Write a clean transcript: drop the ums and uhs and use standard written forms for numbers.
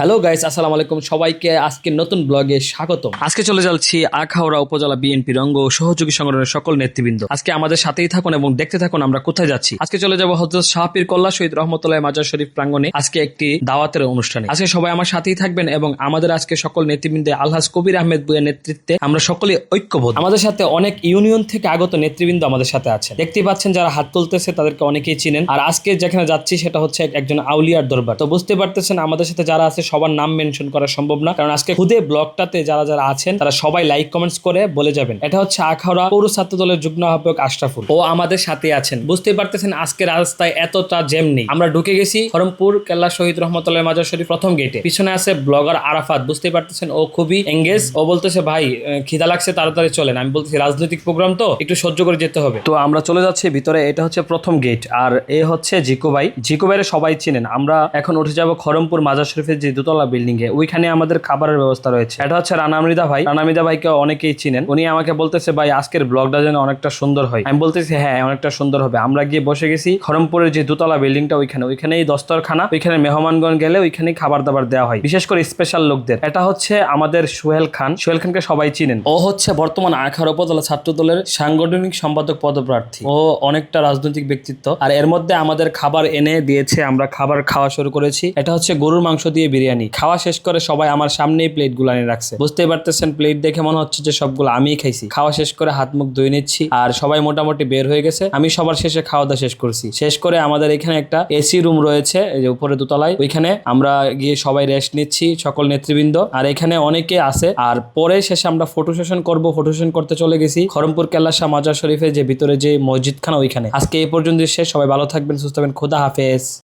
Hello guys, আসসালামু আলাইকুম। সবাইকে আজকে নতুন ব্লগে স্বাগতম। আজকে চলে যাচ্ছি আখাউড়া উপজেলা বিএনপির অঙ্গ ও সহযোগী সংগঠনের সকল নেতৃবৃন্দ। আজকে আমাদের সাথেই থাকুন এবং দেখতে থাকুন আমরা কোথায় যাচ্ছি। আজকে চলে যাব হযরত শাহপীর কল্লা শহীদ রহমতুল্লাহ মাজার শরীফ প্রাঙ্গণে আজকে একটি দাওয়াতের অনুষ্ঠানে। আজকে সবাই আমার সাথেই থাকবেন এবং আমাদের আজকে সকল নেতৃবৃন্দে আলহাজ কবির আহমেদ বুয়ের নেতৃত্বে আমরা সকলে ঐক্যবদ্ধ। আমাদের সাথে অনেক ইউনিয়ন থেকে আগত নেতৃবৃন্দ আমাদের সাথে আছেন। দেখতেই পাচ্ছেন যারা হাত তুলতেছে তাদেরকে অনেকেই চিনেন। আর আজকে যেখানে যাচ্ছি সেটা হচ্ছে একজন আউলিয়ার দরবার। তো বুঝতে পারতেছেন আমাদের সাথে যারা আছে সবার নাম মেনশন করা সম্ভব না, কারণ আজকে খুদে ব্লগটাতে যারা যারা আছেন তারা সবাই লাইক কমেন্টস করে বলে যাবেন। এটা হচ্ছে আখাউড়া পৌর ছাত্র দলের যুগ্ম আহ্বায়ক আশরাফুল, ও আমাদের সাথে আছেন। বুঝতে পারতেছেন আজকে রাস্তায় এতটা জ্যাম নেই। আমরা ঢুকে গেছি খড়মপুর কেল্লা শহীদ রহমতুল্লাহ মাজার শরীফ প্রথম গেটে। পিছনে আছে ব্লগার আরাফাত। বুঝতে পারতেছেন ও খুবই এঙ্গেজ। ও বলতেছে ভাই খিদা লাগছে, তাড়াতাড়ি চলেন। আমি বলতেছি রাজনৈতিক প্রোগ্রাম তো একটু সহ্য করে যেতে হবে। তো আমরা চলে যাচ্ছি ভিতরে। এটা হচ্ছে প্রথম গেট। আর এ হচ্ছে জিকো ভাই। জিকো ভাইয়ের সবাই চিনেন। আমরা এখন উঠে যাব খড়মপুর মাজার শরীফের যে দোতলা বিল্ডিং এ, ওইখানে আমাদের খাবারের ব্যবস্থা রয়েছে। এটা হচ্ছে রানামৃদা ভাই। রানামৃদা ভাইকে অনেকেই চিনেন। উনি আমাকে বলতেছে ভাই আজকের ব্লগটা যেন অনেকটা সুন্দর হয়। আমি বলতেছি হ্যাঁ অনেকটা সুন্দর হবে। আমরা গিয়ে বসে গেছি খড়মপুরের যে দোতলা বিল্ডিংটা, ওইখানেই দস্তরখানা। ওইখানে মেহমানগণ গেলে ওইখানেই খাবার দাবার দেওয়া হয়, বিশেষ করে স্পেশাল লোকদের। এটা হচ্ছে আমাদের সোহেল খান। সোহেল খানকে সবাই চিনেন। ও হচ্ছে বর্তমান আখাউড়া উপজেলা ছাত্র দলের সাংগঠনিক সম্পাদক পদপ্রার্থী। ও অনেকটা রাজনৈতিক ব্যক্তিত্ব। আর এর মধ্যে আমাদের খাবার এনে দিয়েছে। আমরা খাবার খাওয়া শুরু করেছি। এটা হচ্ছে গরুর মাংস দিয়ে বিরিয়ানি। খাওয়া শেষ করে সবাই আমার সামনেই প্লেট গুলো এনে রাখছে। বুঝতেই পারতেছেন প্লেট দেখে মনে হচ্ছে যে সবগুলো আমিই খাইছি। খাওয়া শেষ করে হাত মুখ ধুয়ে নিচ্ছি। আর সবাই মোটামুটি বের হয়ে গেছে। আমি সবার শেষে খাওয়া দাওয়া শেষ করছি। শেষ করে আমাদের এখানে একটা এসি রুম রয়েছে, এই যে উপরে দোতলায়, ওইখানে আমরা গিয়ে সবাই রেস্ট নিচ্ছি সকল নেতৃবৃন্দ। আর এখানে অনেকে আছে। আর পরে শেষে আমরা ফটো সেশন করবো। ফটো সেশন করতে চলে গেছি খড়মপুর কেল্লা শাহ মাজার শরীফের যে ভিতরে যে মসজিদখানা, ওইখানে। আজকে এই পর্যন্ত শেষ। সবাই ভালো থাকবেন, সুস্থ থাকবেন। খোদা হাফেজ।